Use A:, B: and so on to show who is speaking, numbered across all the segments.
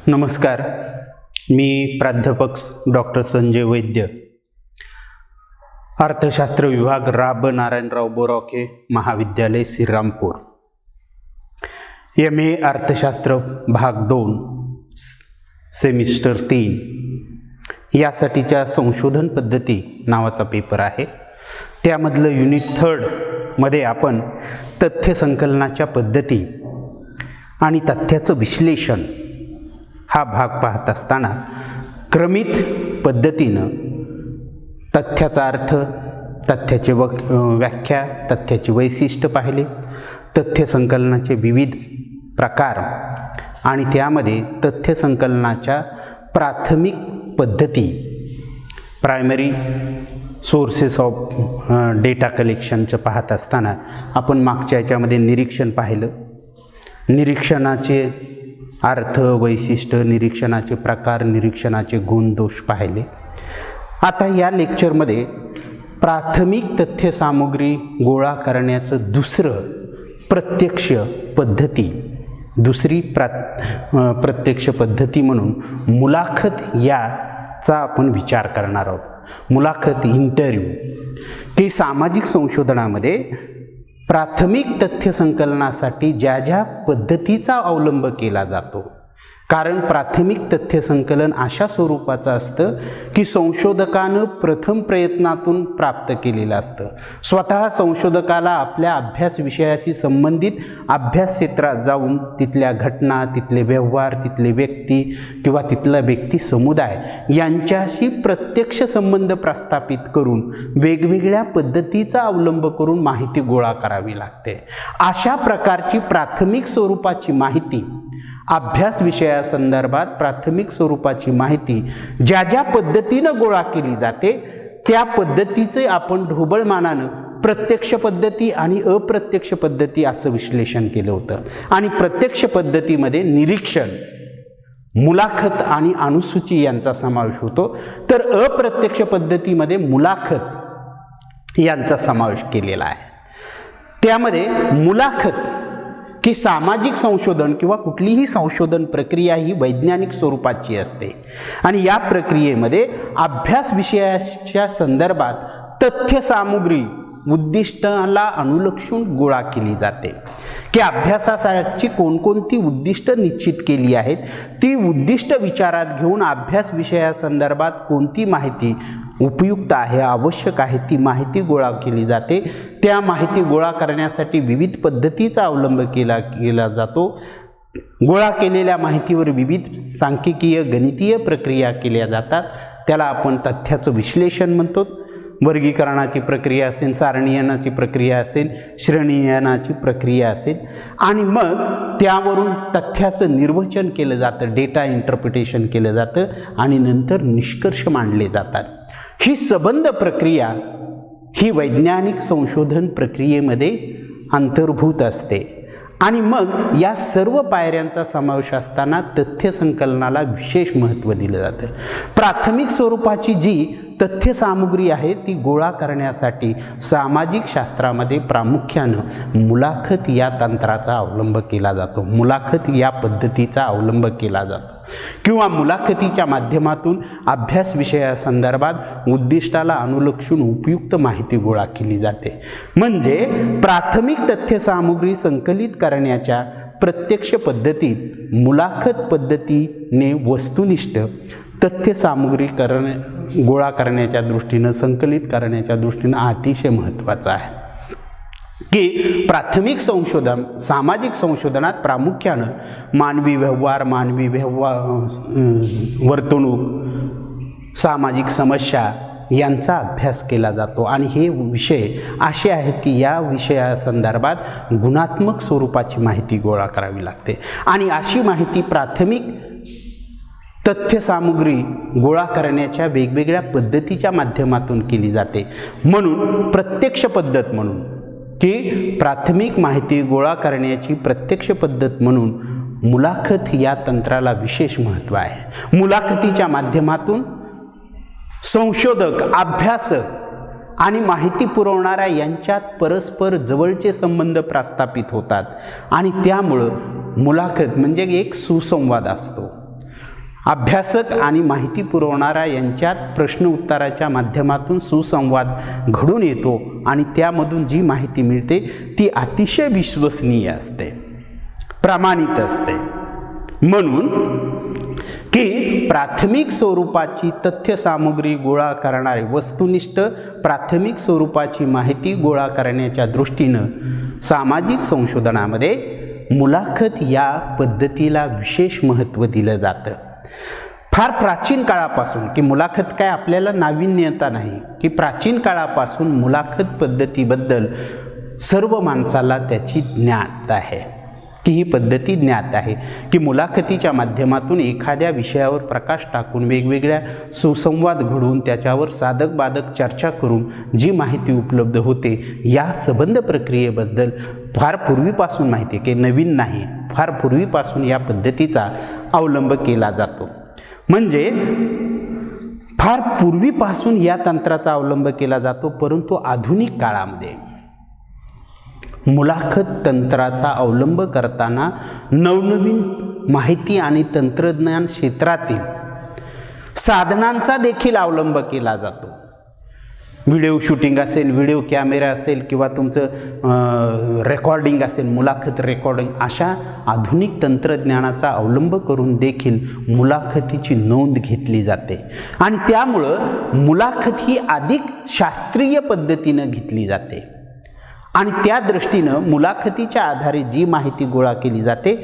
A: नमस्कार, मी प्राध्यापक डॉक्टर संजय वैद्य, अर्थशास्त्र विभाग राब नारायणराव बोरावके महाविद्यालय श्रीरामपूर, MA अर्थशास्त्र भाग 2 सेमिस्टर 3 यासाठीच्या संशोधन पद्धती नावाचा पेपर आहे. त्यामधलं युनिट 3 मध्ये आपण तथ्य संकलनाच्या पद्धती आणि तथ्याचं विश्लेषण हा भाग पाहत असताना क्रमित पद्धतीनं तथ्याचा अर्थ, तथ्याचे व्याख्या, तथ्याची वैशिष्ट्य पाहिले, तथ्य संकलनाचे विविध प्रकार आणि त्यामध्ये तथ्य संकलनाच्या प्राथमिक पद्धती, प्रायमरी सोर्सेस ऑफ डेटा कलेक्शनचं पाहत असताना आपण मागच्या याच्यामध्ये निरीक्षण पाहिलं. निरीक्षणाचे अर्थ, वैशिष्ट्य, निरीक्षणाचे प्रकार, निरीक्षणाचे गुण दोष पाहिले. आता या लेक्चरमध्ये प्राथमिक तथ्य सामुग्री गोळा करण्याचं दुसरी प्रत्यक्ष पद्धती म्हणून मुलाखत याचा आपण विचार करणार आहोत. मुलाखत, इंटरव्ह्यू, की सामाजिक संशोधनामध्ये प्राथमिक तथ्य संकलनासाठी ज्या ज्या पद्धतीचा अवलंब केला जातो, कारण प्राथमिक तथ्य संकलन अशा स्वरूपाचं असतं की संशोधकानं प्रथम प्रयत्नातून प्राप्त केलेलं असतं. स्वतः संशोधकाला आपल्या अभ्यास विषयाशी संबंधित अभ्यास क्षेत्रात जाऊन तिथल्या घटना, तिथले व्यवहार, तिथले व्यक्ती किंवा तिथला व्यक्ती समुदाय यांच्याशी प्रत्यक्ष संबंध प्रस्थापित करून वेगवेगळ्या पद्धतीचा अवलंब करून माहिती गोळा करावी लागते. अशा प्रकारची प्राथमिक स्वरूपाची माहिती, अभ्यास विषयासंदर्भात प्राथमिक स्वरूपाची माहिती ज्या ज्या पद्धतीनं गोळा केली जाते त्या पद्धतीचे आपण ढोबळमानानं प्रत्यक्ष पद्धती आणि अप्रत्यक्ष पद्धती असं विश्लेषण केलं होतं. आणि प्रत्यक्ष पद्धतीमध्ये निरीक्षण, मुलाखत आणि अनुसूची यांचा समावेश होतो, तर अप्रत्यक्ष पद्धतीमध्ये मुलाखत यांचा समावेश केलेला आहे. त्यामध्ये मुलाखत की सामाजिक संशोधन किंवा कुठलीही संशोधन प्रक्रिया ही वैज्ञानिक स्वरूपाची असते आणि या प्रक्रियेमध्ये अभ्यास विषयाच्या संदर्भात तथ्य सामुग्री उद्दिष्टाला अनुलक्षून गोळा केली जाते. की अभ्यासासाठी कोणकोणती उद्दिष्ट निश्चित केली आहेत, ती उद्दिष्ट विचारात घेऊन अभ्यास विषयासंदर्भात कोणती माहिती उपयुक्त आहे, आवश्यक आहे, ती माहिती गोळा केली जाते. त्या माहिती गोळा करण्यासाठी विविध पद्धतीचा अवलंब केला जातो. गोळा केलेल्या माहितीवर विविध सांख्यिकीय, गणितीय प्रक्रिया केल्या जातात. त्याला आपण तथ्याचं विश्लेषण म्हणतो. वर्गीकरणाची प्रक्रिया असेल, सारणीयनाची प्रक्रिया असेल, श्रेणीयनाची प्रक्रिया असेल आणि मग त्यावरून तथ्याचं निर्वचन केलं जातं, डेटा इंटरप्रिटेशन केलं जातं आणि नंतर निष्कर्ष मांडले जातात. ही संबंध प्रक्रिया ही वैज्ञानिक संशोधन प्रक्रियेमध्ये अंतर्भूत असते आणि मग या सर्व पायऱ्यांचा समावेश असताना तथ्य संकलनाला विशेष महत्त्व दिलं जातं. प्राथमिक स्वरूपाची जी तथ्य सामुग्री आहे ती गोळा करण्यासाठी सामाजिक शास्त्रामध्ये प्रामुख्यानं मुलाखत या तंत्राचा अवलंब केला जातो, मुलाखत या पद्धतीचा अवलंब केला जातो किंवा मुलाखतीच्या माध्यमातून अभ्यास विषयासंदर्भात उद्दिष्टाला अनुलक्षून उपयुक्त माहिती गोळा केली जाते. म्हणजे प्राथमिक तथ्य सामुग्री संकलित करण्याच्या प्रत्यक्ष पद्धतीत मुलाखत पद्धतीने वस्तुनिष्ठ तथ्य सामुग्री गोळा करण्याच्या दृष्टीनं, संकलित करण्याच्या दृष्टीनं अतिशय महत्त्वाचं आहे. की प्राथमिक संशोधन, सामाजिक संशोधनात प्रामुख्यानं मानवी व्यवहार, वर्तणूक, सामाजिक समस्या यांचा अभ्यास केला जातो आणि हे विषय असे आहेत की या विषयासंदर्भात गुणात्मक स्वरूपाची माहिती गोळा करावी लागते आणि अशी माहिती प्राथमिक तथ्य सामुग्री गोळा करण्याच्या वेगवेगळ्या पद्धतीच्या माध्यमातून केली जाते. म्हणून प्रत्यक्ष पद्धत म्हणून, की प्राथमिक माहिती गोळा करण्याची प्रत्यक्ष पद्धत म्हणून मुलाखत या तंत्राला विशेष महत्त्व आहे. मुलाखतीच्या माध्यमातून संशोधक, अभ्यासक आणि माहिती पुरवणाऱ्या यांच्यात परस्पर जवळचे संबंध प्रस्थापित होतात आणि त्यामुळं मुलाखत म्हणजे एक सुसंवाद असतो. अभ्यासक आणि माहिती पुरवणारा यांच्यात प्रश्न उत्तराच्या माध्यमातून सुसंवाद घडून येतो आणि त्यामधून जी माहिती मिळते ती अतिशय विश्वसनीय असते, प्रामाणिक असते. म्हणून की प्राथमिक स्वरूपाची तथ्य सामुग्री गोळा करणारे वस्तुनिष्ठ प्राथमिक स्वरूपाची माहिती गोळा करण्याच्या दृष्टीनं सामाजिक संशोधनामध्ये मुलाखत या पद्धतीला विशेष महत्त्व दिलं जातं. फार प्राचीन काळापासून, की मुलाखत काय आपल्याला नाविन्यता नाही, की प्राचीन काळापासून मुलाखत पद्धतीबद्दल सर्व माणसाला त्याची ज्ञात आहे, की ही पद्धती ज्ञात आहे, की मुलाखतीच्या माध्यमातून एखाद्या विषयावर प्रकाश टाकून वेगवेगळ्या सुसंवाद घडवून त्याच्यावर साधक बाधक चर्चा करून जी माहिती उपलब्ध होते, या संबंध प्रक्रियेबद्दल फार पूर्वीपासून माहिती आहे, की नवीन नाही, फार पूर्वीपासून या पद्धतीचा अवलंब केला जातो. म्हणजे फार पूर्वीपासून या तंत्राचा अवलंब केला जातो. परंतु आधुनिक काळामध्ये मुलाखत तंत्राचा अवलंब करताना नवनवीन माहिती आणि तंत्रज्ञान क्षेत्रातील साधनांचा देखील अवलंब केला जातो. व्हिडिओ शूटिंग असेल, व्हिडिओ कॅमेरा असेल, किंवा तुमचं रेकॉर्डिंग असेल, मुलाखत रेकॉर्डिंग, अशा आधुनिक तंत्रज्ञानाचा अवलंब करून देखील मुलाखतीची नोंद घेतली जाते आणि त्यामुळं मुलाखत ही अधिक शास्त्रीय पद्धतीनं घेतली जाते आणि त्या दृष्टीनं मुलाखतीच्या आधारे जी माहिती गोळा केली जाते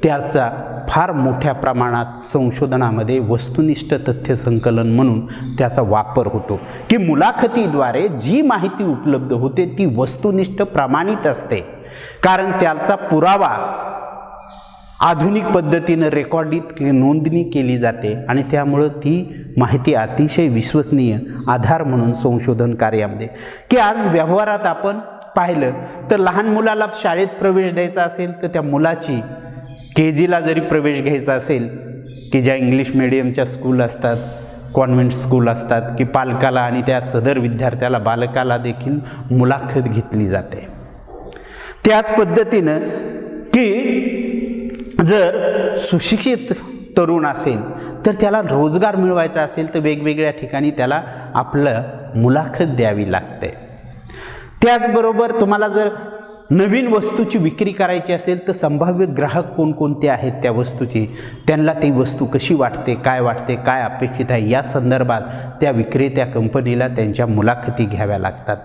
A: त्याचा फार मोठ्या प्रमाणात संशोधनामध्ये वस्तुनिष्ठ तथ्य संकलन म्हणून त्याचा वापर होतो, की मुलाखतीद्वारे जी माहिती उपलब्ध होते ती वस्तुनिष्ठ प्रमाणित असते, कारण त्याचा पुरावा आधुनिक पद्धतीनं रेकॉर्डित नोंदणी केली जाते आणि त्यामुळं ती माहिती अतिशय विश्वसनीय आधार म्हणून संशोधन कार्यामध्ये, की आज व्यवहारात आपण पाहिलं तर लहान मुलाला शाळेत प्रवेश द्यायचा असेल तर त्या मुलाची KGला जरी प्रवेश घ्यायचा असेल, की ज्या इंग्लिश मिडियमच्या स्कूल असतात, कॉन्व्हेंट स्कूल असतात, की पालकाला आणि त्या सदर विद्यार्थ्याला बालकाला देखील मुलाखत घेतली जाते. त्याच पद्धतीनं की जर सुशिक्षित तरुण असेल तर त्याला रोजगार मिळवायचा असेल तर वेगवेगळ्या ठिकाणी त्याला आपलं मुलाखत द्यावी लागते. त्याचबरोबर तुम्हाला जर नवीन वस्तूची विक्री करायची असेल तर संभाव्य ग्राहक कोणकोणते आहेत त्या वस्तूची, त्यांना ती वस्तू कशी वाटते, काय अपेक्षित आहे, या संदर्भात त्या विक्रेत्या कंपनीला त्यांच्या मुलाखती घ्याव्या लागतात.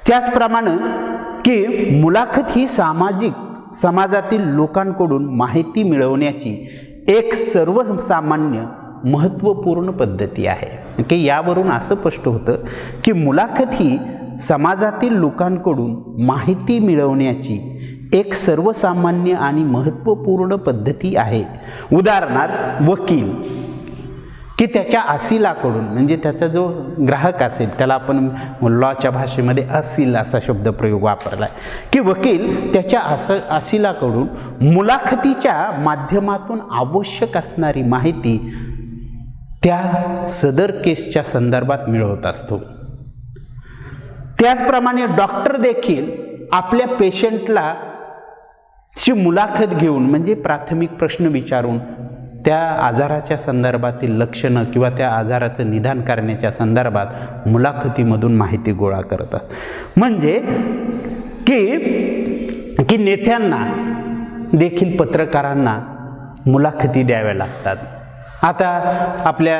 A: त्याचप्रमाणे की मुलाखत ही समाजातील लोकांकडून माहिती मिळवण्याची एक सर्वसामान्य महत्त्वपूर्ण पद्धती आहे, की यावरून असं स्पष्ट होतं की मुलाखत ही समाजातील लोकांकडून माहिती मिळवण्याची एक सर्वसामान्य आणि महत्त्वपूर्ण पद्धती आहे. उदाहरणार्थ वकील, की त्याच्या असिलाकडून, म्हणजे त्याचा जो ग्राहक असेल त्याला आपण लॉच्या भाषेमध्ये असील असा शब्दप्रयोग वापरला आहे, की वकील त्याच्या असिलाकडून मुलाखतीच्या माध्यमातून आवश्यक असणारी माहिती त्या सदर केसच्या संदर्भात मिळवत असतो. त्याचप्रमाणे डॉक्टर देखील आपल्या पेशंटला ची मुलाखत घेऊन, म्हणजे प्राथमिक प्रश्न विचारून त्या आजाराच्या संदर्भातील लक्षणं किंवा त्या आजाराचं निदान करण्याच्या संदर्भात मुलाखतीमधून माहिती गोळा करतात. म्हणजे की नेत्यांना देखील पत्रकारांना मुलाखती द्याव्या लागतात. आता आपल्या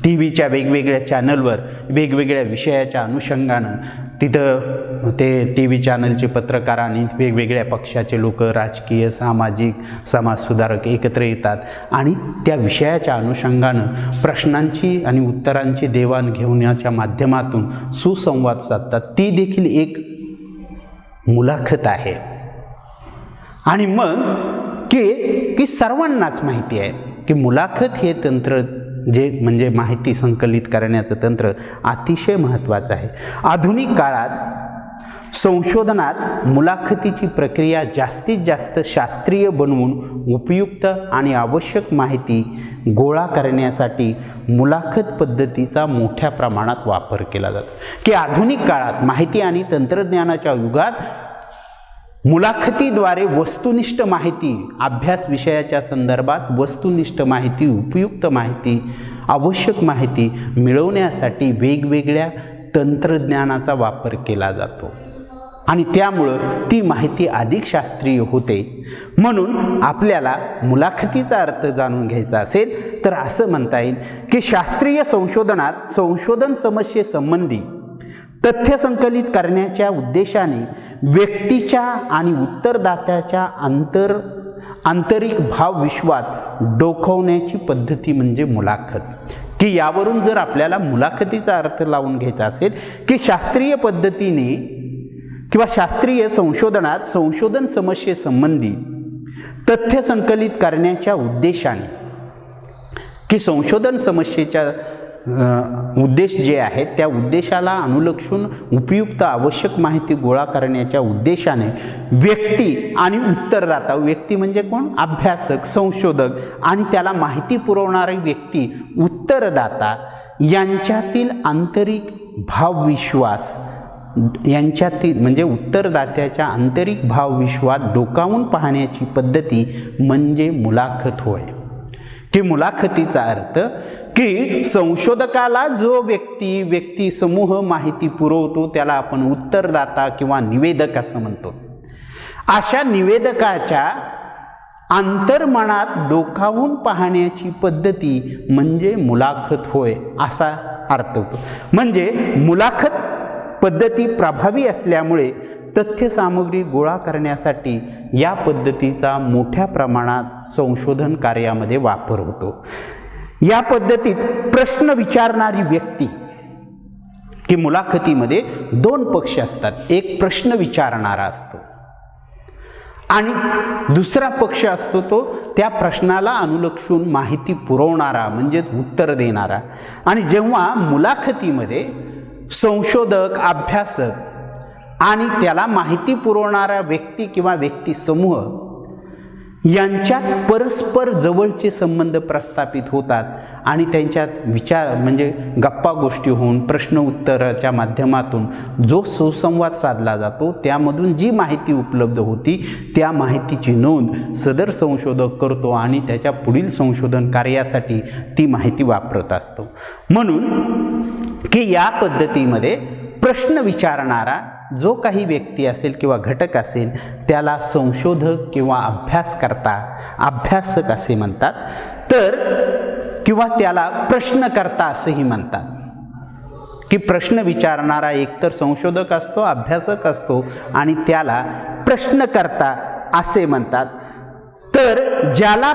A: TV च्या वेगवेगळ्या चॅनलवर वेगवेगळ्या विषयाच्या अनुषंगानं तिथं ते TV चॅनलचे पत्रकार आणि वेगवेगळ्या पक्षाचे लोक, राजकीय, सामाजिक, समाजसुधारक एकत्र येतात आणि त्या विषयाच्या अनुषंगानं प्रश्नांची आणि उत्तरांची देवाणघेवाणीच्या माध्यमातून सुसंवाद साधतात. ती देखील एक मुलाखत आहे. आणि मग की सर्वांनाच माहिती आहे की मुलाखत हे तंत्र जे म्हणजे माहिती संकलित करण्याचं तंत्र अतिशय महत्त्वाचं आहे. आधुनिक काळात संशोधनात मुलाखतीची प्रक्रिया जास्तीत जास्त शास्त्रीय बनवून उपयुक्त आणि आवश्यक माहिती गोळा करण्यासाठी मुलाखत पद्धतीचा मोठ्या प्रमाणात वापर केला जातो. की आधुनिक काळात माहिती आणि तंत्रज्ञानाच्या युगात मुलाखतीद्वारे वस्तुनिष्ठ माहिती, अभ्यास विषयाच्या संदर्भात वस्तुनिष्ठ माहिती, उपयुक्त माहिती, आवश्यक माहिती मिळवण्यासाठी वेगवेगळ्या तंत्रज्ञानाचा वापर केला जातो आणि त्यामुळं ती माहिती अधिक शास्त्रीय होते. म्हणून आपल्याला मुलाखतीचा अर्थ जाणून घ्यायचा असेल तर असं म्हणता येईल की शास्त्रीय संशोधनात संशोधन समस्येसंबंधी तथ्य संकलित करण्याच्या उद्देशाने व्यक्तीच्या आणि उत्तरदात्याच्या आंतरिक भावविश्वात डोकावण्याची पद्धती म्हणजे मुलाखत. की यावरून जर आपल्याला मुलाखतीचा अर्थ लावून घ्यायचा असेल की शास्त्रीय पद्धतीने किंवा शास्त्रीय संशोधनात संशोधन समस्येसंबंधी तथ्य संकलित करण्याच्या उद्देशाने, की संशोधन समस्येच्या उद्देश जे आहेत त्या उद्देशाला अनुलक्षून उपयुक्त आवश्यक माहिती गोळा करण्याच्या उद्देशाने व्यक्ती आणि उत्तरदाता, व्यक्ती म्हणजे कोण? अभ्यासक, संशोधक आणि त्याला माहिती पुरवणारी व्यक्ती उत्तरदाता यांच्यातील आंतरिक भावविश्वास यांच्यातील म्हणजे उत्तरदात्याच्या आंतरिक भावविश्वास डोकावून पाहण्याची पद्धती म्हणजे मुलाखत होय. की मुलाखतीचा अर्थ की संशोधकाला जो व्यक्ती समूह माहिती पुरवतो त्याला आपण उत्तरदाता किंवा निवेदक असं म्हणतो. अशा निवेदकाच्या अंतर्मनात डोकावून पाहण्याची पद्धती म्हणजे मुलाखत होय असा अर्थ होतो. म्हणजे मुलाखत पद्धती प्रभावी असल्यामुळे तथ्य सामग्री गोळा करण्यासाठी या पद्धतीचा मोठ्या प्रमाणात संशोधन कार्यामध्ये वापर होतो. या पद्धतीत प्रश्न विचारणारी व्यक्ती, की मुलाखतीमध्ये दोन पक्ष असतात, एक प्रश्न विचारणारा असतो आणि दुसरा पक्ष असतो तो त्या प्रश्नाला अनुलक्षून माहिती पुरवणारा म्हणजेच उत्तर देणारा. आणि जेव्हा मुलाखतीमध्ये संशोधक, अभ्यासक आणि त्याला माहिती पुरवणारा व्यक्ती किंवा व्यक्ती समूह यांच्यात परस्पर जवळचे संबंध प्रस्थापित होतात आणि त्यांच्यात विचार म्हणजे गप्पा गोष्टी होऊन प्रश्न उत्तराच्या माध्यमातून जो सुसंवाद साधला जातो त्यामधून जी माहिती उपलब्ध होती त्या माहितीची नोंद सदर संशोधक करतो आणि त्याच्या पुढील संशोधन कार्यासाठी ती माहिती वापरत असतो. म्हणून की या पद्धतीमध्ये प्रश्न विचारणारा जो काही व्यक्ती असेल किंवा घटक असेल त्याला संशोधक किंवा अभ्यासक असे म्हणतात, तर किंवा त्याला प्रश्नकर्ता असेही म्हणतात. की प्रश्न विचारणारा एकतर संशोधक असतो, अभ्यासक असतो आणि त्याला प्रश्नकर्ता असे म्हणतात. तर ज्याला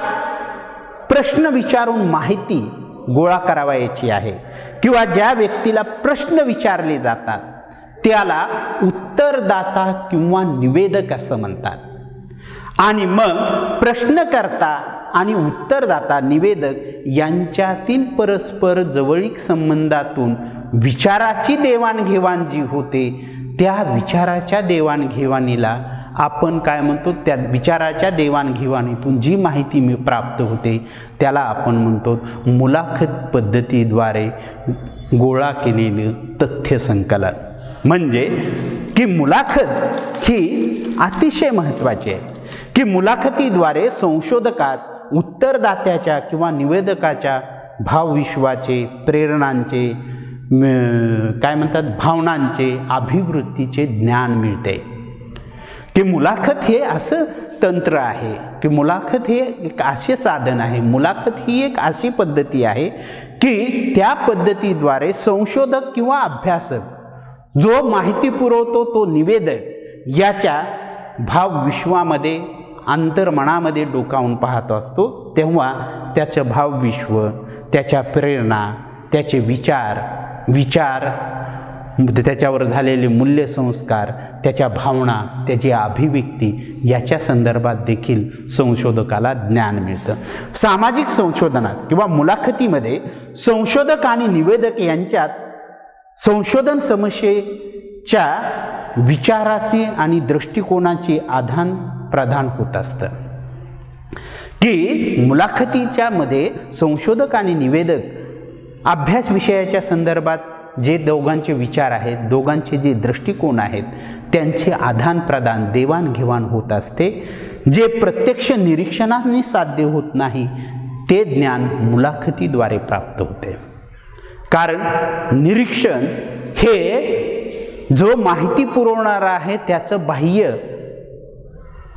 A: प्रश्न विचारून माहिती गोळा करावयाची आहे किंवा ज्या व्यक्तीला प्रश्न विचारले जातात त्याला उत्तरदाता किंवा निवेदक असं म्हणतात. आणि मग प्रश्नकर्ता आणि उत्तरदाता, निवेदक यांच्यातील परस्पर जवळीक संबंधातून विचाराची देवाणघेवाण जी होते त्या विचाराच्या देवाणघेवाणीला आपण काय म्हणतो, त्या विचाराच्या देवाणघेवाणीतून जी माहिती प्राप्त होते त्याला आपण म्हणतो मुलाखत पद्धतीद्वारे गोळा केलेले तथ्य संकलन. म्हणजे की मुलाखत ही अतिशय महत्त्वाची आहे. की मुलाखतीद्वारे संशोधकास उत्तरदात्याच्या किंवा निवेदकाच्या भावविश्वाचे, प्रेरणांचे, काय म्हणतात भावनांचे, अभिवृत्तीचे ज्ञान मिळते. की मुलाखत हे असं तंत्र आहे, की मुलाखत हे एक असे साधन आहे, मुलाखत ही एक अशी पद्धती आहे की त्या पद्धतीद्वारे संशोधक किंवा अभ्यासक जो माहिती पुरवतो तो निवेदक याच्या भावविश्वामध्ये, अंतर्मनामध्ये डोकावून पाहत असतो. तेव्हा त्याचं भावविश्व, त्याच्या प्रेरणा, त्याचे विचार त्याच्यावर झालेले मूल्यसंस्कार, त्याच्या भावना, त्याची अभिव्यक्ती याच्या संदर्भात देखील संशोधकाला ज्ञान मिळतं. सामाजिक संशोधनात किंवा मुलाखतीमध्ये संशोधक आणि निवेदक यांच्यात संशोधन समस्येच्या विचाराची आणि दृष्टिकोनाचे आदान प्रदान होत असतं. की मुलाखतीच्या मध्ये संशोधक आणि निवेदक अभ्यास विषयाच्या संदर्भात जे दोघांचे विचार आहेत, दोघांचे जे दृष्टिकोन आहेत, त्यांचे आदानप्रदान देवाणघेवाण होत असते. जे प्रत्यक्ष निरीक्षणाने साध्य होत नाही ते ज्ञान मुलाखतीद्वारे प्राप्त होते. कारण निरीक्षण हे जो माहिती पुरवणारा आहे त्याचं बाह्य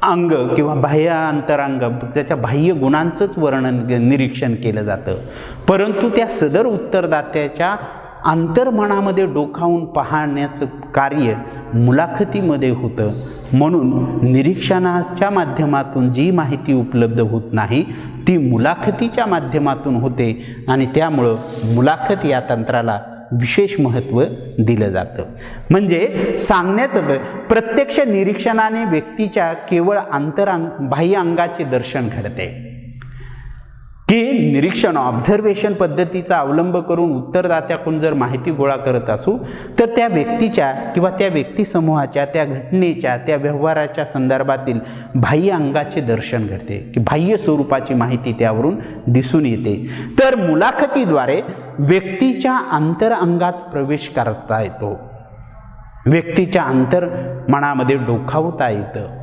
A: अंग किंवा बाह्य अंतरांग, त्याच्या बाह्य गुणांचंच वर्णन निरीक्षण केलं जातं. परंतु त्या सदर उत्तरदात्याच्या अंतर्मनामध्ये डोकावून पाहण्याचं कार्य मुलाखतीमध्ये होतं. म्हणून निरीक्षणाच्या माध्यमातून जी माहिती उपलब्ध होत नाही ती मुलाखतीच्या माध्यमातून होते आणि त्यामुळं मुलाखत या तंत्राला विशेष महत्त्व दिलं जातं. म्हणजे सांगण्याचं प्रत्यक्ष निरीक्षणाने व्यक्तीच्या केवळ बाह्य अंगाचे दर्शन घडते. की निरीक्षण ऑब्झर्वेशन पद्धतीचा अवलंब करून उत्तरदात्याकडून जर माहिती गोळा करत असू तर त्या व्यक्तीच्या किंवा त्या व्यक्तिसमूहाच्या, त्या घटनेच्या, त्या व्यवहाराच्या संदर्भातील बाह्य अंगाचे दर्शन घडते की बाह्य स्वरूपाची माहिती त्यावरून दिसून येते. तर मुलाखतीद्वारे व्यक्तीच्या अंतरंगात प्रवेश करता येतो, व्यक्तीच्या अंतर्मनामध्ये डोकावता येतं.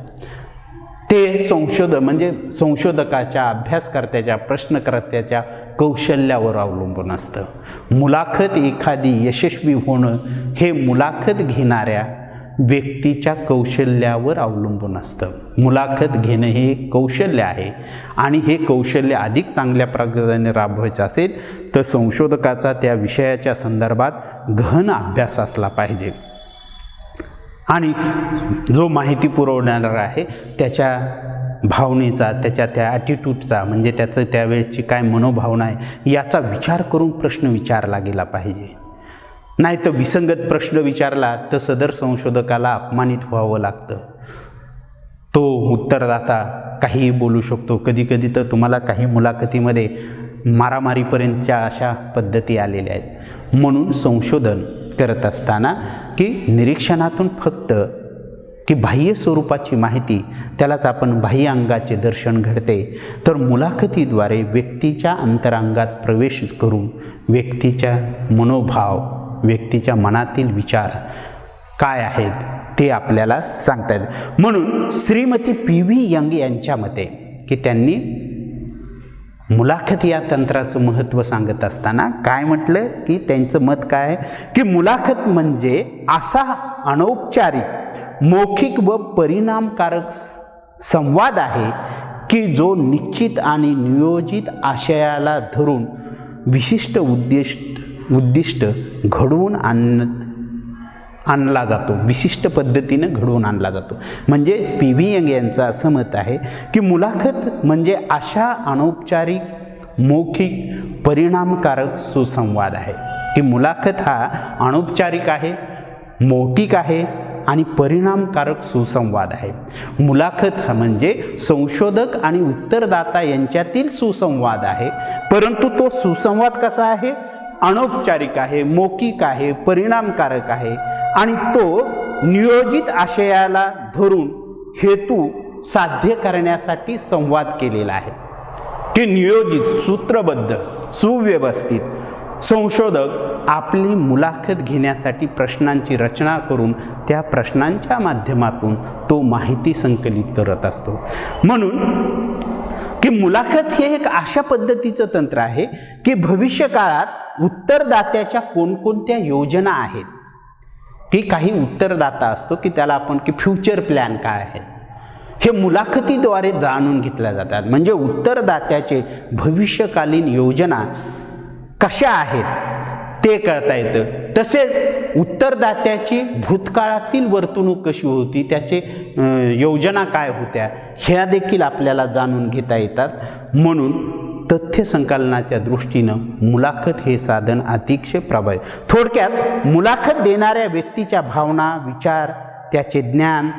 A: ते म्हणजे संशोधकाच्या, अभ्यासकर्त्याच्या, प्रश्नकर्त्याच्या कौशल्यावर अवलंबून असतं. मुलाखत एखादी यशस्वी होणं हे मुलाखत घेणाऱ्या व्यक्तीच्या कौशल्यावर अवलंबून असतं. मुलाखत घेणं हे एक कौशल्य आहे आणि हे कौशल्य अधिक चांगल्या प्रकारे राबवायचं असेल तर संशोधकाचा त्या विषयाच्या संदर्भात गहन अभ्यास असला पाहिजे आणि जो माहिती पुरवणारा आहे त्याच्या भावनेचा, त्याच्या त्या ॲटिट्यूडचा, म्हणजे त्याचं त्यावेळेची काय मनोभावना आहे याचा विचार करून प्रश्न विचारला गेला पाहिजे. नाही तर विसंगत प्रश्न विचारला तर सदर संशोधकाला अपमानित व्हावं लागतं. तो उत्तरदाता काहीही बोलू शकतो. कधी कधी तर तुम्हाला काही मुलाखतीमध्ये मारामारीपर्यंतच्या अशा पद्धती आलेल्या आहेत. म्हणून संशोधन करत असताना की निरीक्षणातून फक्त की बाह्य स्वरूपाची माहिती, त्यालाच आपण बाह्य अंगाचे दर्शन घडते, तर मुलाखतीद्वारे व्यक्तीच्या अंतरांगात प्रवेश करून व्यक्तीच्या मनोभाव, व्यक्तीच्या मनातील विचार काय आहेत ते आपल्याला सांगता येतं. म्हणून श्रीमती PV यंग यांच्या मते की त्यांनी मुलाखत या तंत्राचं महत्त्व सांगत असताना काय म्हटलं की त्यांचं मत काय आहे की मुलाखत म्हणजे असा अनौपचारिक, मौखिक व परिणामकारक संवाद आहे की जो निश्चित आणि नियोजित आशयाला धरून विशिष्ट उद्दिष्ट घडवून आणला जातो, विशिष्ट पद्धतीनं घडवून आणला जातो. म्हणजे PV यंग यांचं असं मत आहे की मुलाखत म्हणजे अशा अनौपचारिक, मौखिक, परिणामकारक सुसंवाद आहे की मुलाखत हा अनौपचारिक आहे, मौखिक आहे आणि परिणामकारक सुसंवाद आहे. मुलाखत हा म्हणजे संशोधक आणि उत्तरदाता यांच्यातील सुसंवाद आहे. परंतु तो सुसंवाद कसा आहे? अनौपचारिक आहे, मौखिक आहे, परिणामकारक आहे आणि तो नियोजित आशयाला धरून हेतू साध्य करण्यासाठी संवाद केलेला आहे. की नियोजित, सूत्रबद्ध, सुव्यवस्थित संशोधक आपली मुलाखत घेण्यासाठी प्रश्नांची रचना करून त्या प्रश्नांच्या माध्यमातून तो माहिती संकलित करत असतो. म्हणून की मुलाखत हे एक अशा पद्धतीचं तंत्र आहे की भविष्य काळात उत्तरदात्याच्या कोणकोणत्या योजना आहेत, की काही उत्तरदाता असतो की त्याला आपण की फ्युचर प्लॅन काय आहे हे मुलाखतीद्वारे जाणून घेतल्या जातात. म्हणजे उत्तरदात्याचे भविष्यकालीन योजना कशा आहेत ते कळता येतं. तसेच उत्तरदात्याची भूतकाळातील वर्तणूक कशी होती, त्याचे योजना काय होत्या ह्या देखील आपल्याला जाणून घेता येतात. म्हणून तथ्य संकलनाच्या दृष्टीनं मुलाखत हे साधन अतिशय प्रभावी. थोडक्यात मुलाखत देणाऱ्या व्यक्तीच्या भावना, विचार, त्याचे ज्ञान,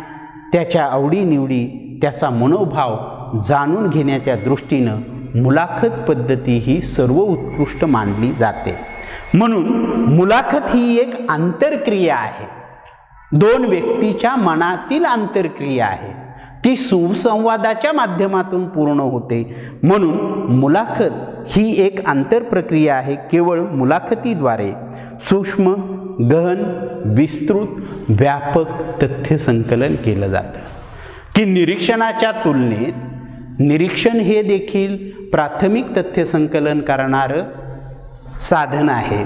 A: त्याच्या आवडीनिवडी, त्याचा मनोभाव जाणून घेण्याच्या दृष्टीनं मुलाखत पद्धती ही सर्व उत्कृष्ट मानली जाते. म्हणून मुलाखत ही एक आंतरक्रिया आहे, दोन व्यक्तीच्या मनातील आंतरक्रिया आहे, ती सुसंवादाच्या माध्यमातून पूर्ण होते. म्हणून मुलाखत ही एक आंतरप्रक्रिया आहे. केवळ मुलाखतीद्वारे सूक्ष्म, गहन, विस्तृत, व्यापक तथ्य संकलन केलं जातं. की निरीक्षणाच्या तुलनेत निरीक्षण हे देखील प्राथमिक तथ्य संकलन करणारं साधन आहे,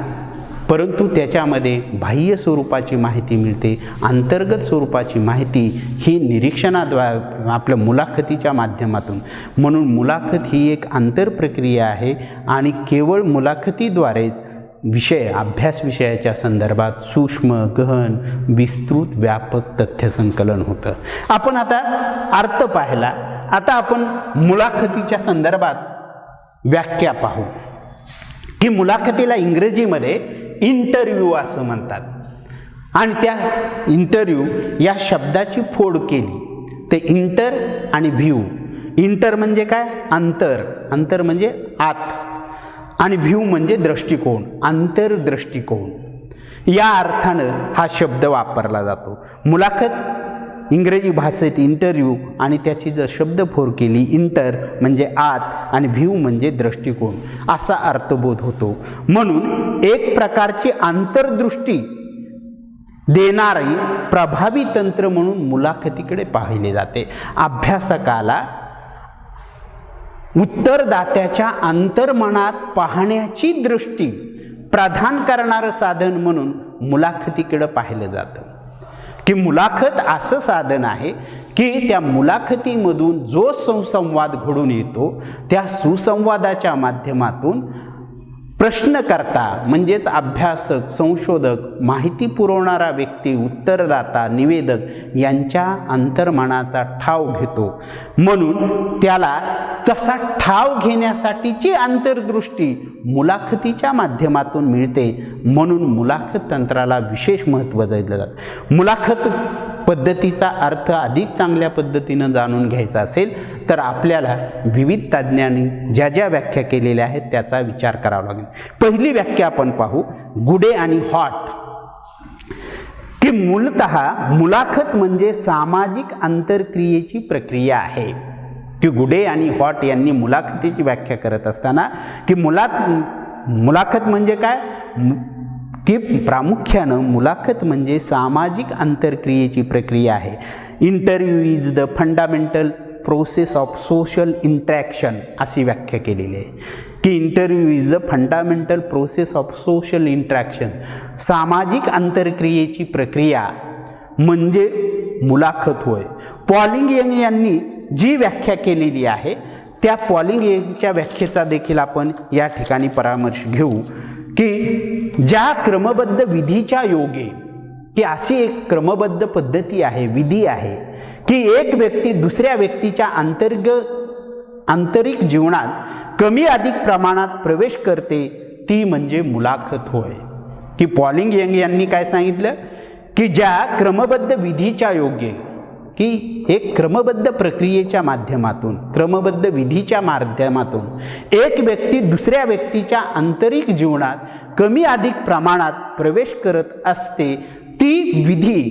A: परंतु त्याच्यामध्ये बाह्य स्वरूपाची माहिती मिळते. अंतर्गत स्वरूपाची माहिती ही निरीक्षणाद्वारे आपल्या मुलाखतीच्या माध्यमातून. म्हणून मुलाखत ही एक आंतरप्रक्रिया आहे आणि केवळ मुलाखतीद्वारेच अभ्यास विषयाच्या संदर्भात सूक्ष्म, गहन, विस्तृत, व्यापक तथ्य संकलन होतं. आपण आता अर्थ पाहिला. आता आपण मुलाखतीच्या संदर्भात व्याख्या पाहू. की मुलाखतीला इंग्रजीमध्ये इंटरव्ह्यू असं म्हणतात आणि त्या इंटरव्ह्यू या शब्दाची फोड केली तर इंटर आणि व्ह्यू. इंटर म्हणजे काय? अंतर म्हणजे आत, आणि व्ह्यू म्हणजे दृष्टिकोन, अंतर्दृष्टिकोन. या अर्थानं हा शब्द वापरला जातो. मुलाखत इंग्रजी भाषेत इंटरव्ह्यू आणि त्याची जर शब्दफोड केली, इंटर म्हणजे आत आणि व्ह्यू म्हणजे दृष्टिकोन असा अर्थबोध होतो. म्हणून एक प्रकारची आंतरदृष्टी देणारी प्रभावी तंत्र म्हणून मुलाखतीकडे पाहिले जाते. अभ्यासकाला उत्तरदात्याच्या अंतर्मनात पाहण्याची दृष्टी प्रदान करणारं साधन म्हणून मुलाखतीकडे पाहिलं जातं. की मुलाखत असं साधन आहे की त्या मुलाखतीमधून जो सुसंवाद घडून येतो त्या सुसंवादाच्या माध्यमातून प्रश्नकर्ता म्हणजेच अभ्यासक, संशोधक, माहिती पुरवणारा व्यक्ती, उत्तरदाता, निवेदक यांच्या अंतर्मनाचा ठाव घेतो. म्हणून त्याला तसा ठाव घेण्यासाठीची अंतर्दृष्टी मुलाखतीच्या माध्यमातून मिळते. म्हणून मुलाखत तंत्राला विशेष महत्त्व दिलं जातं. मुलाखत पद्धतीचा अर्थ अधिक चांगल्या पद्धतीनं जाणून घ्यायचा असेल तर आपल्याला विविध तज्ज्ञांनी ज्या ज्या व्याख्या केलेल्या आहेत त्याचा विचार करावा लागेल. पहिली व्याख्या आपण पाहू, गुडे आणि हॉट. की मूलतः मुलाखत म्हणजे सामाजिक आंतरक्रियेची प्रक्रिया आहे. की गुडे आणि हॉट यांनी मुलाखतीची व्याख्या करत असताना की मुलाखत म्हणजे काय, की प्रामुख्यानं मुलाखत म्हणजे सामाजिक आंतरक्रियेची प्रक्रिया आहे. Interview is the fundamental process of social interaction अशी व्याख्या केलेली आहे. की interview is the fundamental process of social interaction, सामाजिक आंतरक्रियेची प्रक्रिया म्हणजे मुलाखत होय. पॉलिंग यंग यांनी जी व्याख्या केलेली आहे त्या पॉलिंग यंगच्या व्याख्येचा देखील आपण या ठिकाणी परामर्श घेऊ. की ज्या क्रमबद्ध विधीच्या योगे, की अशी एक क्रमबद्ध पद्धती आहे, विधी आहे की एक व्यक्ती दुसऱ्या व्यक्तीच्या आंतरिक जीवनात कमी अधिक प्रमाणात प्रवेश करते ती म्हणजे मुलाखत होय. की पॉलिंग यंग यांनी काय सांगितलं की ज्या क्रमबद्ध विधीच्या योगे, की एक क्रमबद्ध प्रक्रियेच्या माध्यमातून, क्रमबद्ध विधीच्या माध्यमातून एक व्यक्ती दुसऱ्या व्यक्तीच्या आंतरिक जीवनात कमी अधिक प्रमाणात प्रवेश करत असते ती विधी,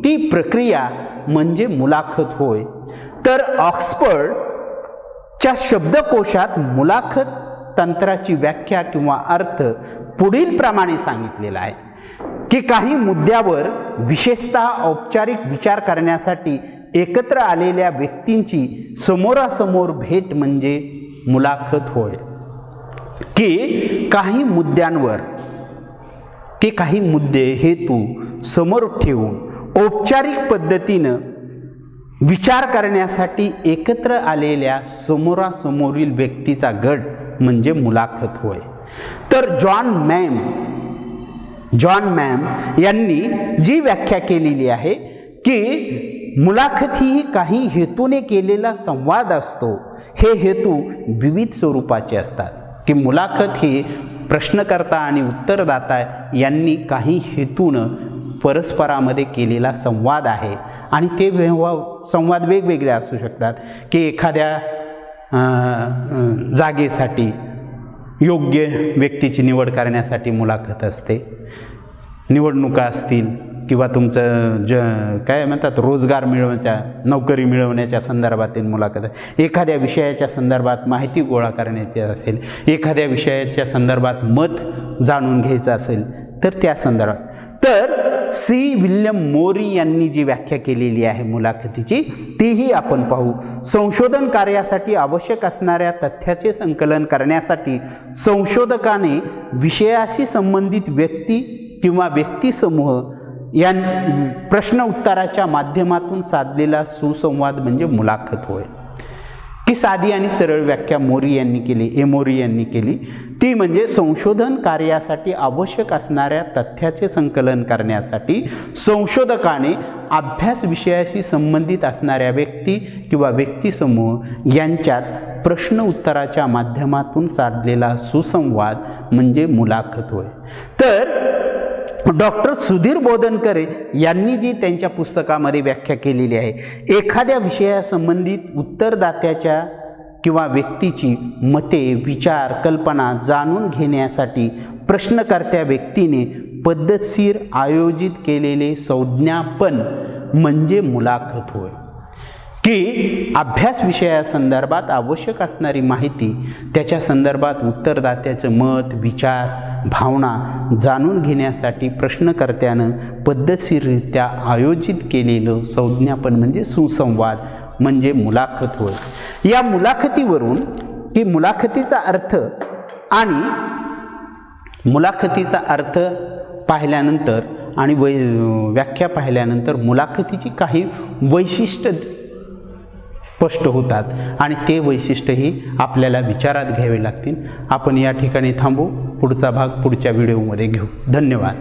A: ती प्रक्रिया म्हणजे मुलाखत होय. तर ऑक्सफर्डच्या शब्दकोशात मुलाखत तंत्राची व्याख्या किंवा अर्थ पुढील प्रमाणे सांगितलेला आहे. की काही मुद्द्यावर विशेषतः औपचारिक विचार करण्यासाठी एकत्र आलेल्या व्यक्तींची समोरासमोर भेट म्हणजे मुलाखत होय. की काही मुद्द्यांवर, की काही मुद्दे हेतू समोर ठेवून औपचारिक पद्धतीनं विचार करण्यासाठी एकत्र आलेल्या समोरासमोरील व्यक्तीचा गट म्हणजे मुलाखत होय. तर जॉन मॅम यांनी जी व्याख्या केलेली आहे की मुलाखत ही काही हेतूने केलेला संवाद असतो. हे हेतू विविध स्वरूपाचे असतात. की मुलाखत ही प्रश्नकर्ता आणि उत्तरदाता यांनी काही हेतूनं परस्परामध्ये केलेला संवाद आहे आणि ते संवाद वेगवेगळे असू शकतात. की एखाद्या जागेसाठी योग्य व्यक्तीची निवड करण्यासाठी मुलाखत असते, निवडणुका असतील, किंवा तुमचं काय म्हणतात रोजगार मिळवण्याच्या नोकरी मिळवण्याच्या संदर्भातील मुलाखत आहे, एखाद्या विषयाच्या संदर्भात माहिती गोळा करण्याची असेल, एखाद्या विषयाच्या संदर्भात मत जाणून घ्यायचं असेल तर त्या संदर्भात तर सी विल्यम मोरी यांनी जी व्याख्या केलेली आहे मुलाखतीची तीही आपण पाहू. संशोधन कार्यासाठी आवश्यक असणाऱ्या तथ्याचे संकलन करण्यासाठी संशोधकाने विषयाशी संबंधित व्यक्ती किंवा व्यक्तिसमूह या प्रश्न उत्तराच्या माध्यमातून साधलेला सुसंवाद म्हणजे मुलाखत होय. की साधी आणि सरळ व्याख्या मोरी यांनी केली, मोरी यांनी केली ती म्हणजे संशोधन कार्यासाठी आवश्यक असणाऱ्या तथ्याचे संकलन करण्यासाठी संशोधकाने अभ्यास विषयाशी संबंधित असणाऱ्या व्यक्ती किंवा व्यक्तिसमूह यांच्यात प्रश्न उत्तराच्या माध्यमातून साधलेला सुसंवाद म्हणजे मुलाखत होय. तर डॉक्टर सुधीर बोधनकर यांनी जी त्यांच्या पुस्तकामध्ये व्याख्या केलेली आहे, एखाद्या विषयासंबंधित उत्तरदात्याच्या किंवा व्यक्तीची मते, विचार, कल्पना जाणून घेण्यासाठी प्रश्नकर्त्या व्यक्तीने पद्धतशीर आयोजित केलेले संज्ञापन म्हणजे मुलाखत होय. की अभ्यास विषयासंदर्भात आवश्यक असणारी माहिती, त्याच्या संदर्भात उत्तरदात्याचं मत, विचार, भावना जाणून घेण्यासाठी प्रश्नकर्त्यानं पद्धतशीररित्या आयोजित केलेलं संज्ञापन म्हणजे सुसंवाद म्हणजे मुलाखत होय. या मुलाखतीवरून की मुलाखतीचा अर्थ आणि मुलाखतीचा अर्थ पाहिल्यानंतर आणि व्याख्या पाहिल्यानंतर मुलाखतीची काही वैशिष्ट्य स्पष्ट होतात आणि ते वैशिष्ट्यही आपल्याला विचारात घ्यावे लागतील. आपण या ठिकाणी थांबू, पुढचा भाग पुढच्या व्हिडिओमध्ये घेऊ. धन्यवाद.